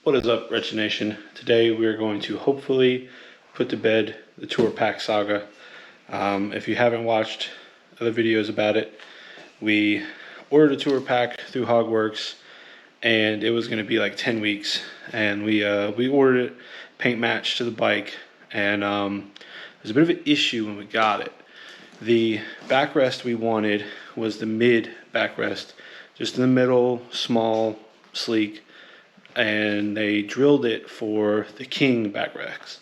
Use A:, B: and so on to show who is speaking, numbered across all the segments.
A: What is up, Wretched Nation? Today we are going to hopefully put to bed the tour pack saga. If you haven't watched other videos about it, we ordered a tour pack through Hogworks, and it was going to be like 10 weeks. And we ordered it paint matched to the bike, and there's a bit of an issue when we got it. The backrest we wanted was the mid backrest, just in the middle, small, sleek. And they drilled it for the king backrest.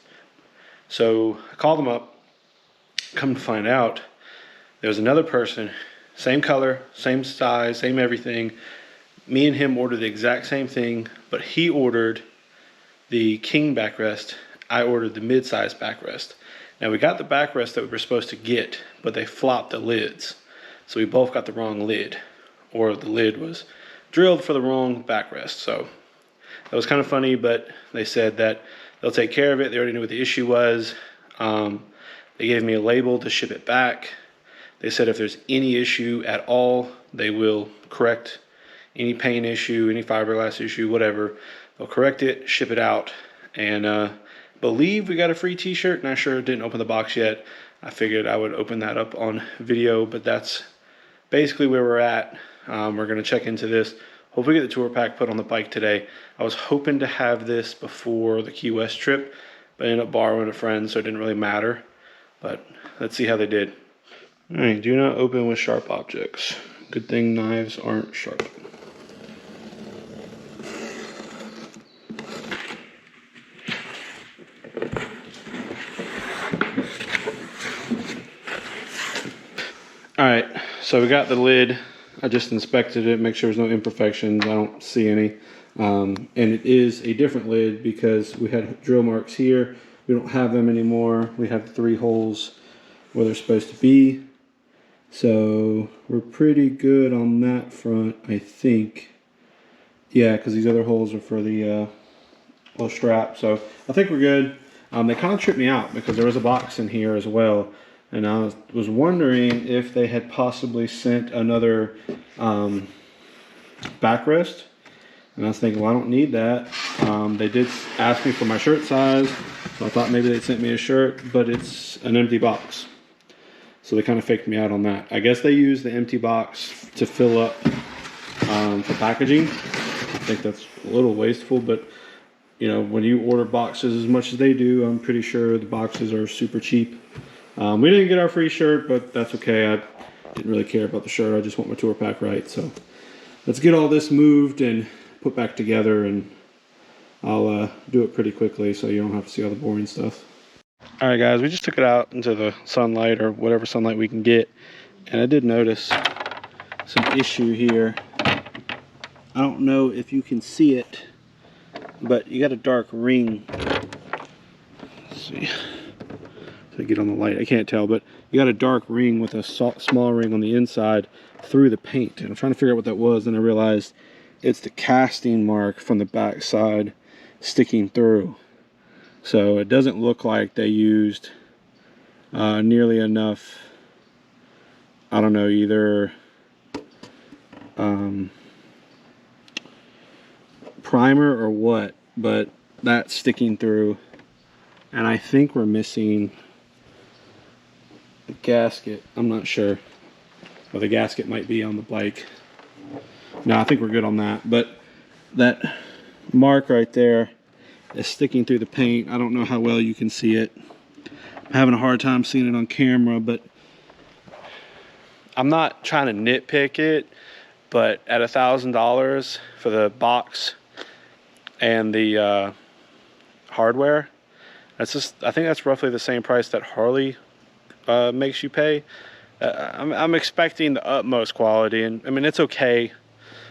A: So I called them up. Come to find out, there was another person, same color, same size, same everything. Me and him ordered the exact same thing, but he ordered the king backrest. I ordered the mid-size backrest. Now we got the backrest that we were supposed to get, but they flopped the lids. So we both got the wrong lid, or the lid was drilled for the wrong backrest. So that was kind of funny, but they said that they'll take care of it. They already knew what the issue was. They gave me a label to ship it back. They said if there's any issue at all, they will correct any paint issue, any fiberglass issue, whatever. They'll correct it, ship it out. And believe we got a free t-shirt. Not sure, didn't open the box yet. I figured I would open that up on video, but that's basically where we're at. We're gonna check into this. Hopefully get the tour pack put on the bike today. I was hoping to have this before the Key West trip, but I ended up borrowing a friend, so it didn't really matter. But let's see how they did. All right, do not open with sharp objects. Good thing knives aren't sharp. All right, so we got the lid. I just inspected it, make sure there's no imperfections. I don't see any. And it is a different lid because we had drill marks here. We don't have them anymore. We have 3 holes where they're supposed to be. So we're pretty good on that front, I think. Yeah, because these other holes are for the little strap. So I think we're good. They kind of tripped me out because there was a box in here as well. And I was wondering if they had possibly sent another backrest. And I was thinking, well, I don't need that. They did ask me for my shirt size. So I thought maybe they sent me a shirt, but it's an empty box. So they kind of faked me out on that. I guess they used the empty box to fill up for packaging. I think that's a little wasteful, but you know, when you order boxes as much as they do, I'm pretty sure the boxes are super cheap. We didn't get our free shirt, but that's okay. I didn't really care about the shirt. I just want my tour pack right. So let's get all this moved and put back together, and I'll do it pretty quickly so you don't have to see all the boring stuff. All right, guys, we just took it out into the sunlight or whatever sunlight we can get, and I did notice some issue here. I don't know if you can see it, but you got a dark ring. Let's see. To get on the light, I can't tell, but you got a dark ring with a small ring on the inside through the paint, and I'm trying to figure out what that was, and I realized it's the casting mark from the back side sticking through. So it doesn't look like they used nearly enough, I don't know, either primer or what, but that's sticking through, and I think we're missing the gasket. I'm not sure. Well, the gasket might be on the bike. No, I think we're good on that. But that mark right there is sticking through the paint. I don't know how well you can see it. I'm having a hard time seeing it on camera, but I'm not trying to nitpick it, but at $1,000 for the box and the hardware, that's just, I think that's roughly the same price that Harley makes you pay. I'm expecting the utmost quality, and I mean, it's okay,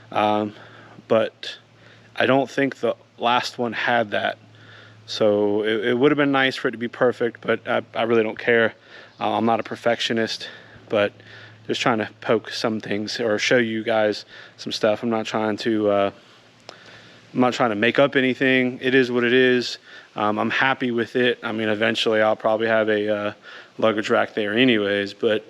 A: but I don't think the last one had that. So it would have been nice for it to be perfect, but I really don't care. I'm not a perfectionist, but just trying to poke some things or show you guys some stuff. I'm not trying to make up anything. It is what it is. I'm happy with it. I mean, eventually I'll probably have a luggage rack there anyways, but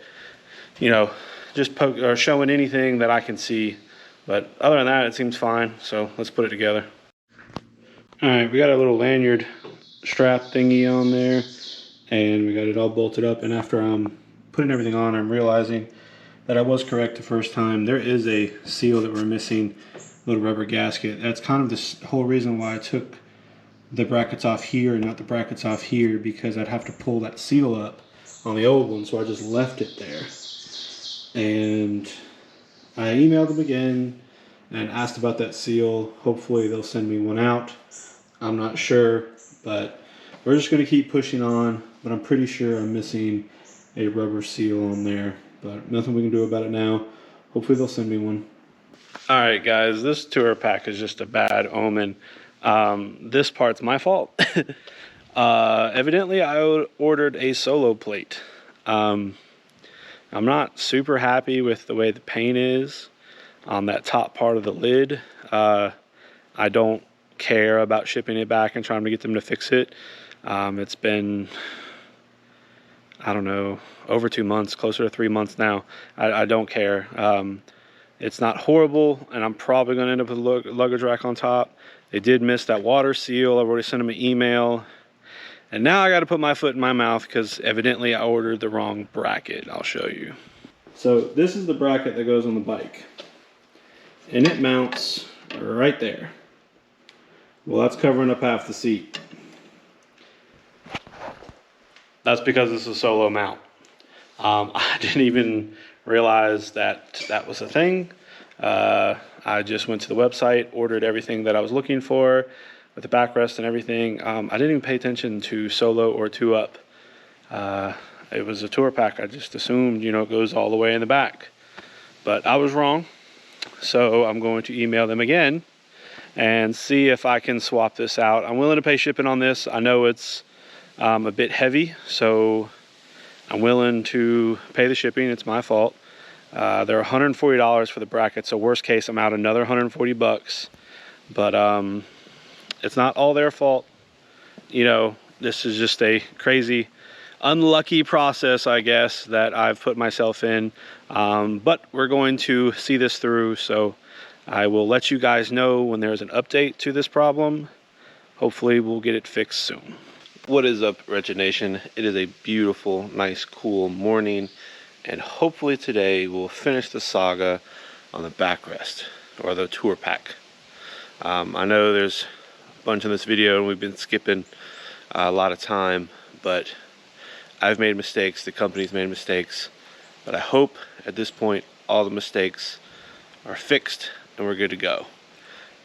A: you know, just poke or showing anything that I can see. But other than that, it seems fine. So let's put it together. All right, we got a little lanyard strap thingy on there, and we got it all bolted up. And after I'm putting everything on, I'm realizing that I was correct the first time. There is a seal that we're missing, little rubber gasket. That's kind of the whole reason why I took the brackets off here and not the brackets off here, because I'd have to pull that seal up on the old one, so I just left it there. And I emailed them again and asked about that seal. Hopefully they'll send me one out. I'm not sure, but we're just going to keep pushing on. But I'm pretty sure I'm missing a rubber seal on there, but nothing we can do about it now. Hopefully they'll send me one. All right, guys, this tour pack is just a bad omen. This part's my fault. Evidently, I ordered a solo plate. I'm not super happy with the way the paint is on that top part of the lid. I don't care about shipping it back and trying to get them to fix it. It's been, I don't know, over 2 months, closer to 3 months now. I don't care. It's not horrible, and I'm probably going to end up with a luggage rack on top. They did miss that water seal. I've already sent them an email. And now I got to put my foot in my mouth because evidently I ordered the wrong bracket. I'll show you. So this is the bracket that goes on the bike. And it mounts right there. Well, that's covering up half the seat. That's because it's a solo mount. I didn't even realize that that was a thing. I just went to the website, ordered everything that I was looking for with the backrest and everything. I didn't even pay attention to solo or two up. It was a tour pack. I just assumed, you know, it goes all the way in the back. But I was wrong. So I'm going to email them again and see if I can swap this out. I'm willing to pay shipping on this. I know it's a bit heavy, so I'm willing to pay the shipping. It's my fault. They're $140 for the bracket, so worst case, I'm out another 140 bucks. But it's not all their fault. You know, this is just a crazy, unlucky process, I guess, that I've put myself in. But we're going to see this through, so I will let you guys know when there's an update to this problem. Hopefully, we'll get it fixed soon. What is up, Wretched Nation? It is a beautiful, nice, cool morning. And hopefully today we'll finish the saga on the backrest, or the tour pack. I know there's a bunch in this video and we've been skipping a lot of time, but I've made mistakes, the company's made mistakes, but I hope at this point all the mistakes are fixed and we're good to go.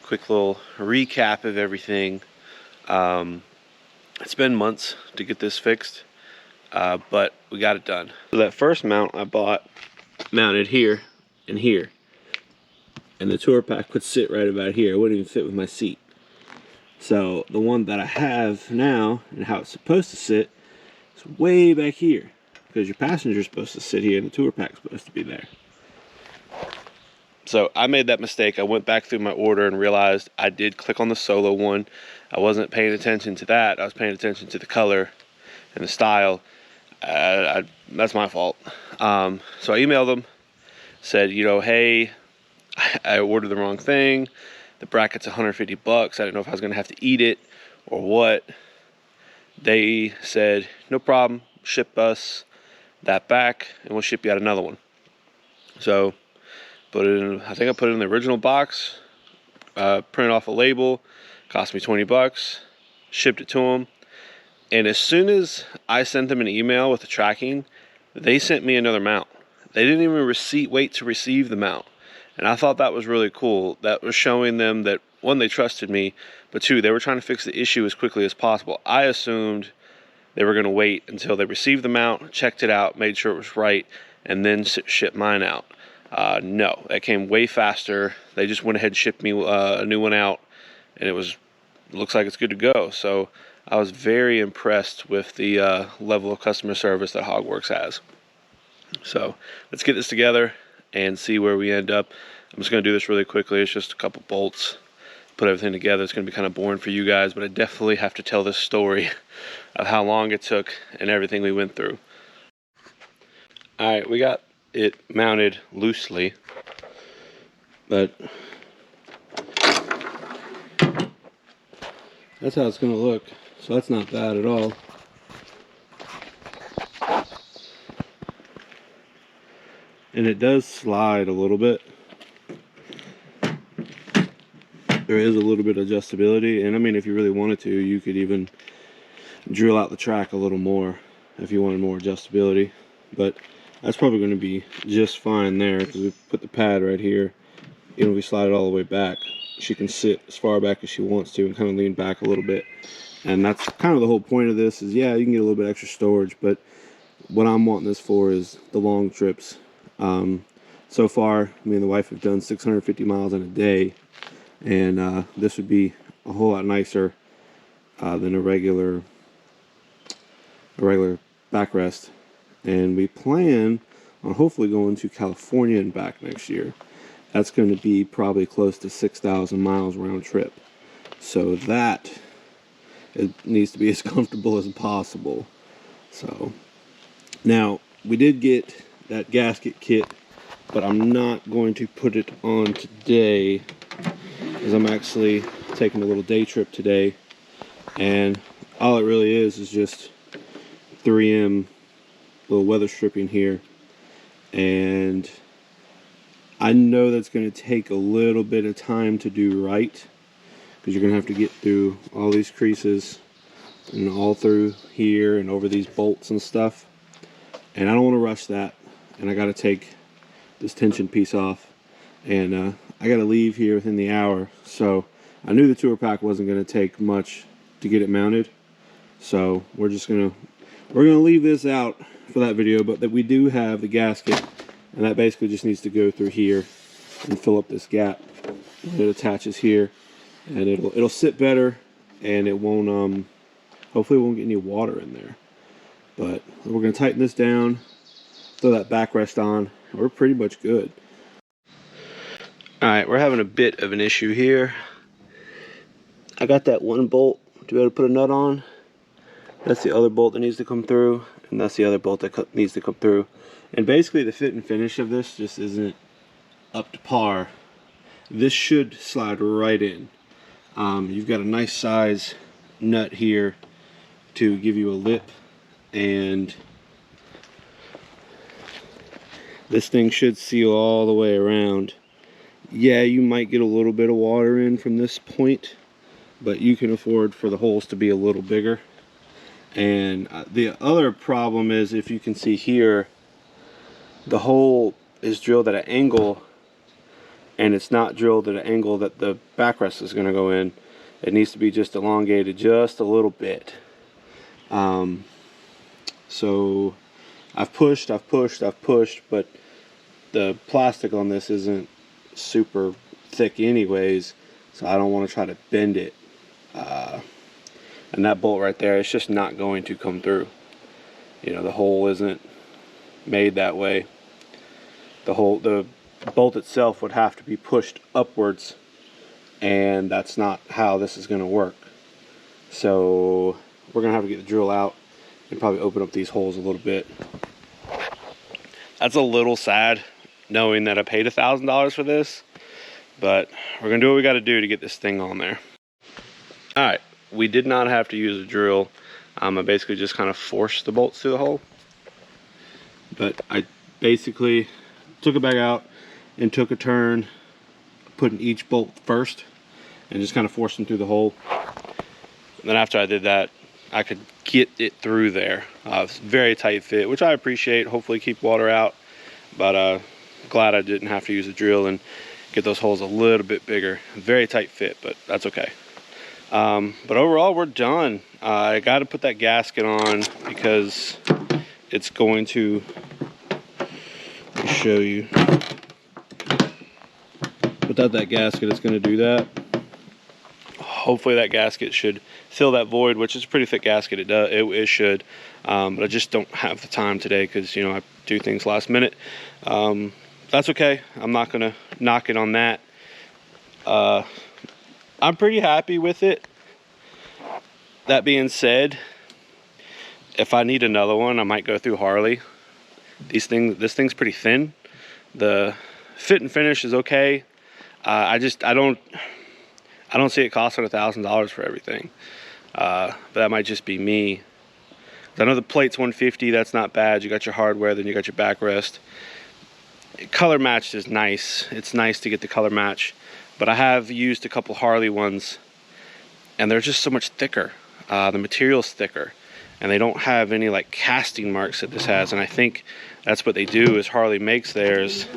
A: Quick little recap of everything. It's been months to get this fixed. But we got it done. So that first mount I bought mounted here and here. And the tour pack would sit right about here. It wouldn't even fit with my seat. So the one that I have now, and how it's supposed to sit, is way back here. Because your passenger's supposed to sit here and the tour pack's supposed to be there. So I made that mistake. I went back through my order and realized I did click on the solo one. I wasn't paying attention to that. I was paying attention to the color and the style. That's my fault. So I emailed them, said, you know, hey, I ordered the wrong thing. The bracket's 150 bucks. I didn't know if I was going to have to eat it or what. They said, no problem, ship us that back and we'll ship you out another one. So put it in, I think I put it in the original box, printed off a label, cost me 20 bucks, shipped it to them. And as soon as I sent them an email with the tracking, they sent me another mount. They didn't even wait to receive the mount. And I thought that was really cool. That was showing them that, one, they trusted me, but two, they were trying to fix the issue as quickly as possible. I assumed they were going to wait until they received the mount, checked it out, made sure it was right, and then ship mine out. No, that came way faster. They just went ahead and shipped me a new one out, and it looks like it's good to go. So I was very impressed with the level of customer service that Hogworks has. So let's get this together and see where we end up. I'm just going to do this really quickly. It's just a couple bolts, put everything together. It's going to be kind of boring for you guys, but I definitely have to tell this story of how long it took and everything we went through. All right, we got it mounted loosely, but that's how it's gonna look. So that's not bad at all. And it does slide a little bit. There is a little bit of adjustability, and I mean, if you really wanted to, you could even drill out the track a little more if you wanted more adjustability. But that's probably going to be just fine there, because we put the pad right here. Even if we slide it all the way back, she can sit as far back as she wants to and kind of lean back a little bit. And that's kind of the whole point of this, is yeah, you can get a little bit extra storage, but what I'm wanting this for is the long trips. So far, me and the wife have done 650 miles in a day, and this would be a whole lot nicer than a regular backrest. And we plan on hopefully going to California and back next year. That's going to be probably close to 6,000 miles round trip. So that, it needs to be as comfortable as possible. So now we did get that gasket kit, but I'm not going to put it on today, because I'm actually taking a little day trip today, and all it really is just 3M little weather stripping here. And I know that's going to take a little bit of time to do right, because you're going to have to get through all these creases and all through here and over these bolts and stuff, and I don't want to rush that. And I got to take this tension piece off, and I got to leave here within the hour. So I knew the tour pack wasn't going to take much to get it mounted, so we're gonna leave this out for that video. But that we do have the gasket, and that basically just needs to go through here and fill up this gap. It attaches here, and it'll sit better, and it won't hopefully it won't get any water in there. But we're gonna tighten this down, throw that backrest on, and we're pretty much good. Alright, we're having a bit of an issue here. I got that one bolt to be able to put a nut on. That's the other bolt that needs to come through, and that's the other bolt that needs to come through. And basically the fit and finish of this just isn't up to par. This should slide right in. You've got a nice size nut here to give you a lip, and this thing should seal all the way around. Yeah, you might get a little bit of water in from this point, but you can afford for the holes to be a little bigger. And the other problem is, if you can see here, the hole is drilled at an angle, and it's not drilled at an angle that the backrest is going to go in. It needs to be just elongated just a little bit. So I've pushed, but the plastic on this isn't super thick anyways, so I don't want to try to bend it. And that bolt right there, it's just not going to come through. You know, the hole isn't made that way. The bolt itself would have to be pushed upwards, and that's not how this is going to work. So we're going to have to get the drill out and probably open up these holes a little bit. That's a little sad, knowing that I paid $1,000 for this, but we're gonna do what we got to do to get this thing on there. All right, we did not have to use a drill. I basically just kind of forced the bolts through the hole, but I basically took it back out and took a turn putting each bolt first and just kind of forced them through the hole. And then after I did that, I could get it through there. It's very tight fit, which I appreciate. Hopefully keep water out, but glad I didn't have to use a drill and get those holes a little bit bigger. Very tight fit, but that's okay. But overall, we're done. I got to put that gasket on because it's going to, let me show you. Without that gasket, it's going to do that. Hopefully that gasket should fill that void, which is a pretty thick gasket. It should, but I just don't have the time today because, you know, I do things last minute. That's okay. I'm not gonna knock it on that. I'm pretty happy with it. That being said, if I need another one, I might go through Harley. This thing's pretty thin. The fit and finish is okay. I I don't see it costing $1,000 for everything. But that might just be me. I know the plate's $150, that's not bad. You got your hardware, then you got your backrest. Color matched is nice. It's nice to get the color match. But I have used a couple Harley ones, and they're just so much thicker. The material's thicker, and they don't have any like casting marks that this has. And I think that's what they do, is Harley makes theirs,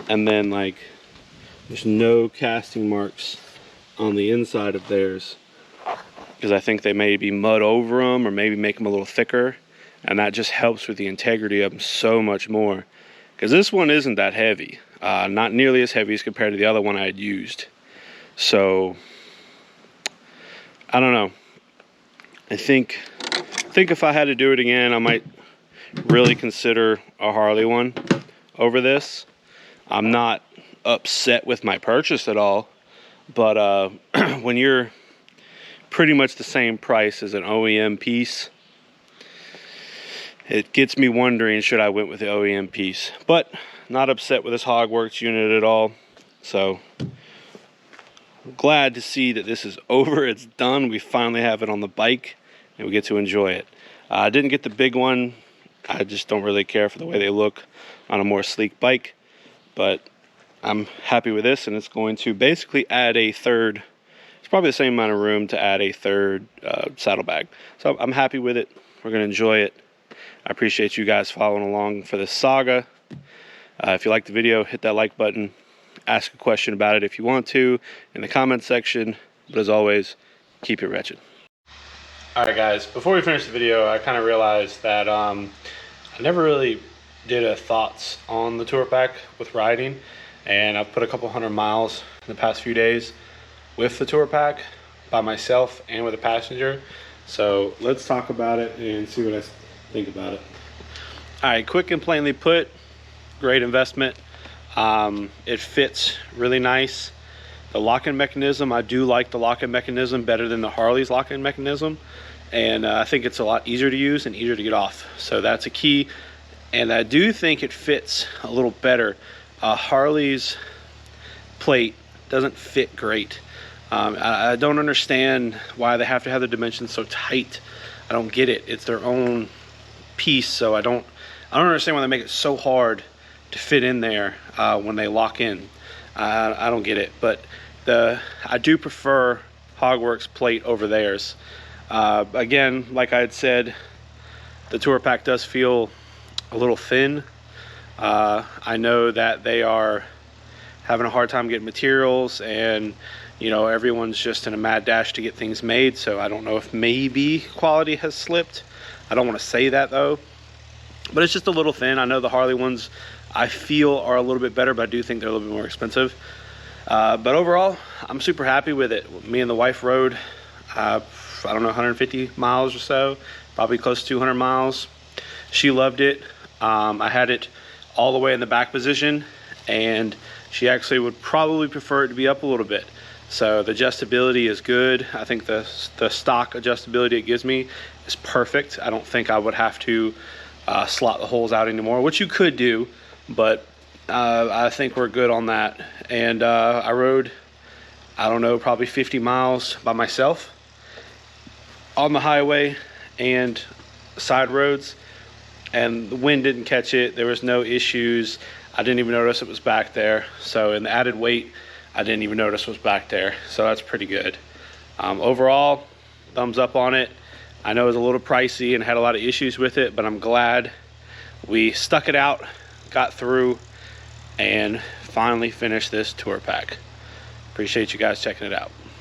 A: and then like there's no casting marks on the inside of theirs, because I think they maybe mud over them or maybe make them a little thicker, and that just helps with the integrity of them so much more. Because this one isn't that heavy, not nearly as heavy as compared to the other one I had used. So I don't know. I think if I had to do it again, I might really consider a Harley one over this. I'm not upset with my purchase at all, but when you're pretty much the same price as an OEM piece, it gets me wondering, should I went with the OEM piece? But not upset with this Hogworks unit at all. So I'm glad to see that this is over. It's done. We finally have it on the bike, and we get to enjoy it. I didn't get the big one. I just don't really care for the way they look on a more sleek bike. But I'm happy with this, and it's going to basically add a third. It's probably the same amount of room to add a third saddlebag. So I'm happy with it. We're going to enjoy it. I appreciate you guys following along for this saga. If you like the video, hit that like button. Ask a question about it if you want to in the comments section. But as always, keep it wretched. Alright guys, before we finish the video, I kind of realized that I never really did a thoughts on the tour pack with riding. And I've put a couple 100 miles in the past few days with the tour pack by myself and with a passenger. So let's talk about it and see what I think about it. All right, quick and plainly put, great investment. It fits really nice. The lock-in mechanism, I do like the lock-in mechanism better than the Harley's lock-in mechanism, and I think it's a lot easier to use and easier to get off, so that's a key. And I do think it fits a little better. Harley's plate doesn't fit great. I don't understand why they have to have the dimensions so tight. I don't get it. It's their own piece, so I don't understand why they make it so hard to fit in there when they lock in. I don't get it. But I do prefer Hogworks plate over theirs. Again, like I had said, the tour pack does feel a little thin. I know that they are having a hard time getting materials, and you know, everyone's just in a mad dash to get things made, so I don't know if maybe quality has slipped. I don't want to say that though, but it's just a little thin. I know the Harley ones I feel are a little bit better, but I do think they're a little bit more expensive. But overall, I'm super happy with it. Me and the wife rode, I don't know, 150 miles or so, probably close to 200 miles. She loved it. I had it all the way in the back position, and she actually would probably prefer it to be up a little bit. So the adjustability is good. I think the stock adjustability it gives me is perfect. I don't think I would have to slot the holes out anymore, which you could do, but I think we're good on that. And I rode, I don't know, probably 50 miles by myself on the highway and side roads, and the wind didn't catch it. There was no issues. I didn't even notice it was back there. So in the added weight, I didn't even notice was back there. So that's pretty good. Overall, thumbs up on it. I know it was a little pricey and had a lot of issues with it, but I'm glad we stuck it out, got through, and finally finished this tour pack. Appreciate you guys checking it out.